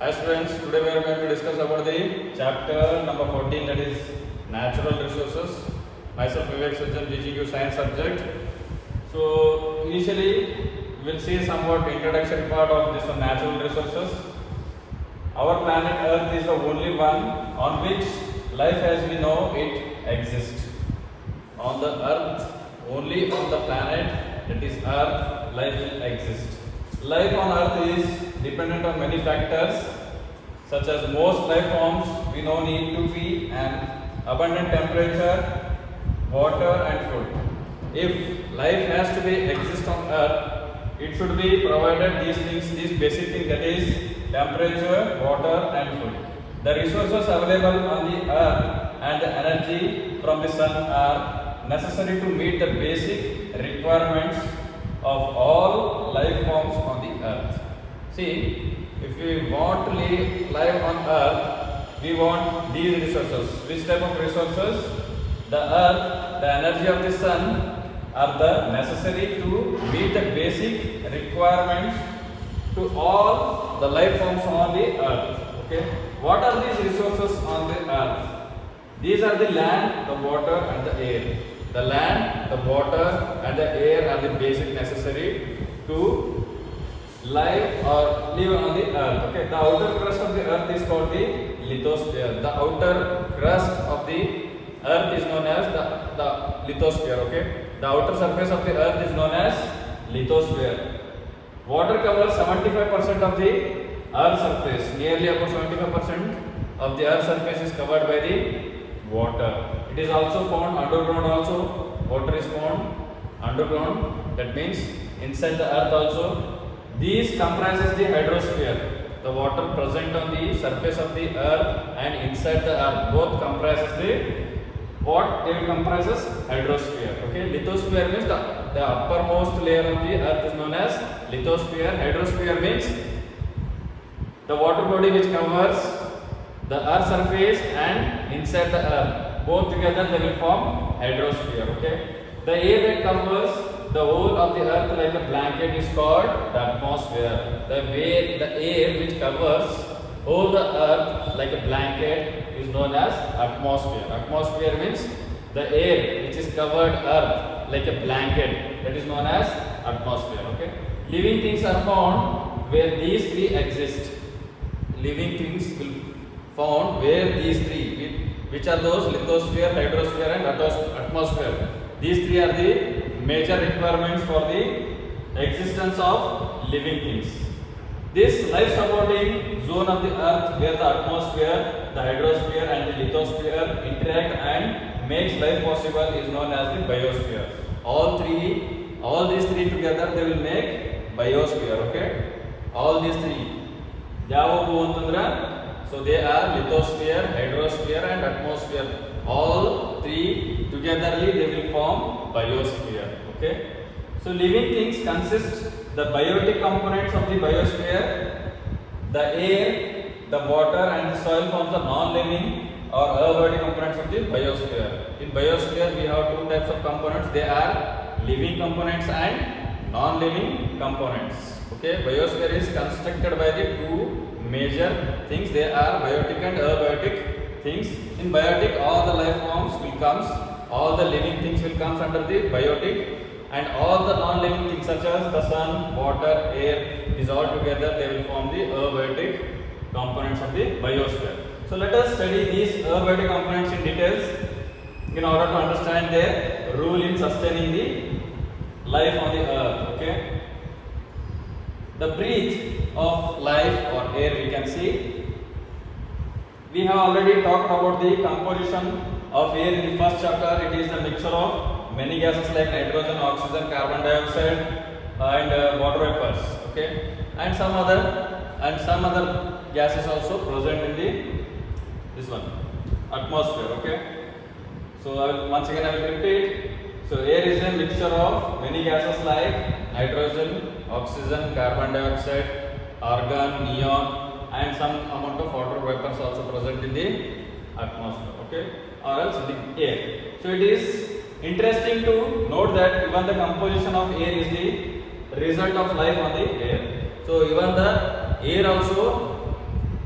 Hi students, today we are going to discuss about the chapter number 14, that is natural resources. Myself Vivek Sajjan, GGQ science subject. So initially we will see somewhat introduction part of this natural resources. Our planet Earth is the only one on which life as we know it exists. On the Earth, only on the planet that is Earth, life will exist. Life on Earth is dependent on many factors, such as most life forms we know need to be an abundant temperature, water and food. If life has to be exist on Earth, it should be provided these things, these basic things, that is temperature, water and food. The resources available on the Earth and the energy from the sun are necessary to meet the basic requirements of all life forms on the Earth. See, if we want to live on Earth, we want these resources. Which type of resources? The Earth, the energy of the sun are the necessary to meet the basic requirements to all the life forms on the Earth. Okay, what are these resources on the Earth? These are the land, the water and the air. The land, the water and the air are the basic necessary to live on the Earth. Okay, the outer crust of the Earth is called the lithosphere. The outer crust of the Earth is known as the lithosphere. Okay, the outer surface of the Earth is known as lithosphere. Water covers 75% of the Earth's surface. Nearly about 75% of the Earth's surface is covered by the water. It is also found underground also. Water is found underground. That means inside the Earth also. These comprises the hydrosphere. The water present on the surface of the Earth and inside the Earth both comprises the what they will comprises hydrosphere. Okay, lithosphere means the uppermost layer of the Earth is known as lithosphere. Hydrosphere means the water body which covers the Earth's surface and inside the Earth. Both together they will form hydrosphere. Okay, the air that covers the whole of the Earth like a blanket is called the atmosphere. The air which covers all the Earth like a blanket is known as atmosphere. Atmosphere means the air which is covered Earth like a blanket, that is known as atmosphere. Okay, living things are found where these three exist. Living things will found where these three, which are those? Lithosphere, hydrosphere and atmosphere. These three are the major requirements for the existence of living things. This life supporting zone of the Earth where the atmosphere, the hydrosphere and the lithosphere interact and makes life possible is known as the biosphere. All these three together they will make biosphere. Okay, all these three. So they are lithosphere, hydrosphere and atmosphere. All three togetherly they will form biosphere. Okay, so living things consist the biotic components of the biosphere. The air, the water and the soil forms the non-living or abiotic components of the biosphere. In biosphere we have two types of components. They are living components and non-living components. Okay, biosphere is constructed by the two major things. They are biotic and abiotic things. In biotic all the life forms will comes, all the living things will comes under the biotic, and all the non-living things such as the sun, water, air, is all together they will form the abiotic components of the biosphere. So let us study these abiotic components in details in order to understand their role in sustaining the life on the Earth. Okay, the breath of life or air we can see. We have already talked about the composition of air in the first chapter. It is the mixture of many gases like nitrogen, oxygen, carbon dioxide and water vapors. Okay, and some other gases also present in this one atmosphere. Okay, so once again I will repeat. So air is a mixture of many gases like nitrogen, oxygen, carbon dioxide, argon, neon and some amount of water vapors also present in the atmosphere. Okay, or else in the air. So it is interesting to note that even the composition of air is the result of life on the air. So even the air also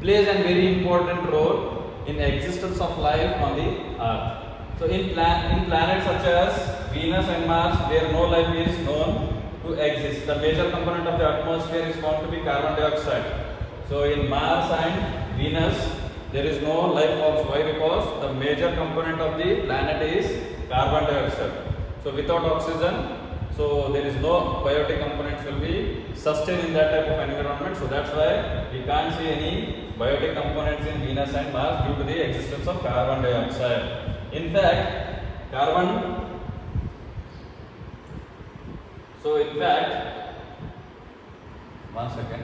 plays a very important role in existence of life on the earth. So in planets such as Venus and Mars, where no life is known to exist, the major component of the atmosphere is found to be carbon dioxide. So in Mars and Venus, there is no life forms. Why? Because the major component of the planet is carbon dioxide. So without oxygen, so there is no biotic components will be sustained in that type of environment. So that's why we can't see any biotic components in Venus and Mars due to the existence of carbon dioxide. In fact, one second.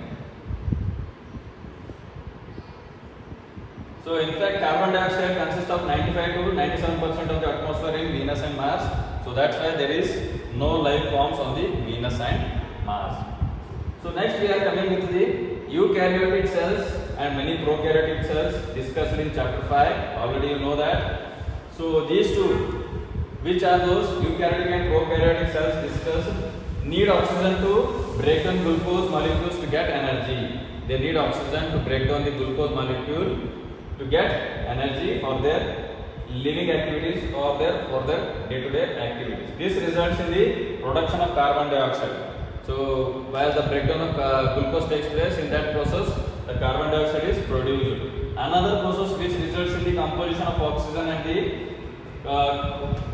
So in fact, carbon dioxide consists of 95 to 97% of the atmosphere in Venus and Mars. So that's why there is no life forms on the Venus and Mars. So next we are coming with the eukaryotic cells and many prokaryotic cells discussed in chapter 5. Already you know that. So these two, which are those eukaryotic and prokaryotic cells discussed, need oxygen to break down glucose molecules to get energy. They need oxygen to break down the glucose molecule to get energy for their living activities or for their day-to-day activities. This results in the production of carbon dioxide. So while the breakdown of glucose takes place, in that process the carbon dioxide is produced. Another process which results in the composition of oxygen and the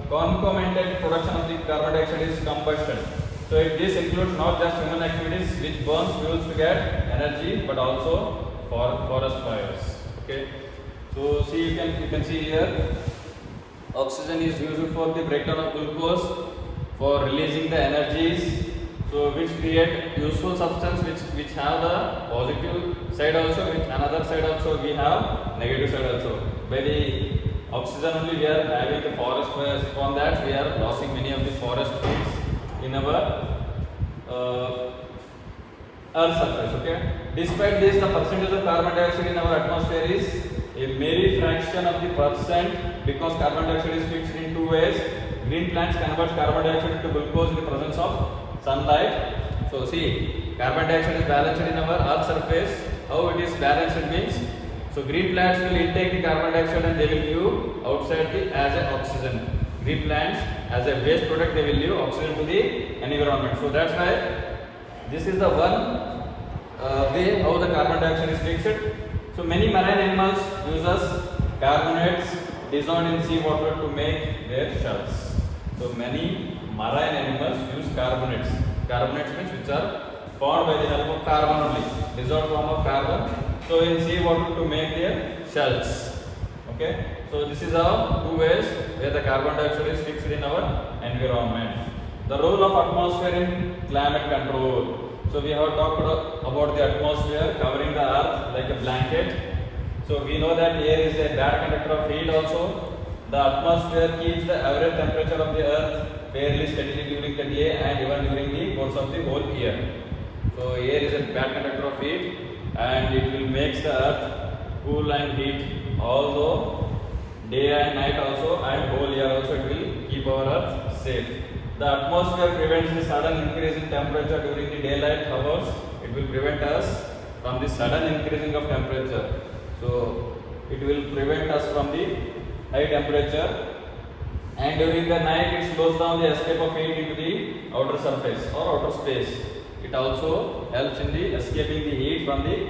concomitant production of the carbon dioxide is combustion. So this includes not just human activities which burns fuels to get energy, but also for forest fires. Okay. So see, you can see here, oxygen is used for the breakdown of glucose, for releasing the energies, so which create useful substance which have the positive side also, which another side also we have negative side also. By the oxygen only we are having the forest fires. From that we are losing many of the forest trees in our earth surface. Okay. Despite this, the percentage of carbon dioxide in our atmosphere is a mere fraction of the percent, because carbon dioxide is fixed in two ways. Green plants convert carbon dioxide into glucose in the presence of sunlight. So see, carbon dioxide is balanced in our earth surface. How it is balanced means, so green plants will intake the carbon dioxide and they will give outside as a oxygen. Green plants as a waste product, they will give oxygen to the environment. So that's why this is the one way how the carbon dioxide is fixed. So many marine animals uses carbonates dissolved in seawater to make their shells. So many marine animals use carbonates. Carbonates means which are formed by the help of carbon only, dissolved form of carbon. So in seawater to make their shells. Okay. So this is our two ways where the carbon dioxide is fixed in our environment. The role of atmosphere in climate control. So we have talked about the atmosphere covering the earth like a blanket. So we know that air is a bad conductor of heat also. The atmosphere keeps the average temperature of the earth fairly steadily during the day and even during the course of the whole year. So air is a bad conductor of heat and it will make the earth cool and heat, although day and night also and whole year also it will keep our earth safe. The atmosphere prevents the sudden increase in temperature during the daylight hours. It will prevent us from the sudden increasing of temperature. So it will prevent us from the high temperature, and during the night it slows down the escape of heat into the outer surface or outer space. It also helps in the escaping the heat from the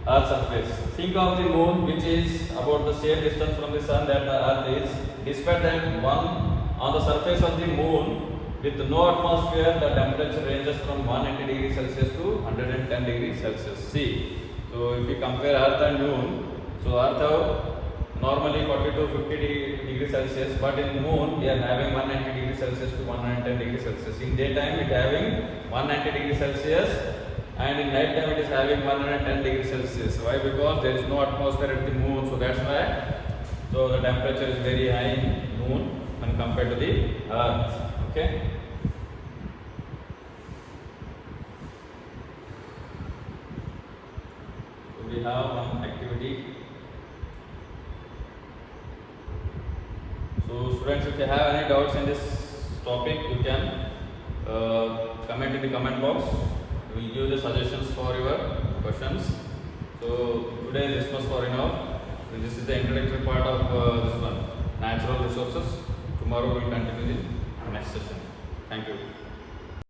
earth surface. Think of the moon, which is about the same distance from the sun that the earth is. Despite that, on the surface of the moon with no atmosphere, the temperature ranges from 190 degrees Celsius to 110 degrees Celsius. See, so if we compare earth and moon, so earth have normally 40 to 50 degrees Celsius, but in moon we are having 190 degrees Celsius to 110 degrees Celsius. In daytime it having 190 degrees Celsius, and in night time it is having 110 degrees Celsius. Why? Because there is no atmosphere at the moon, so that's why. So the temperature is very high in moon when compared to the earth. Okay. So we have one activity. So students, if you have any doubts in this topic, you can comment in the comment box. We will give the suggestions for your questions. So today this was for enough. So this is the introductory part of this one, natural resources. Tomorrow we will continue the next session. Thank you.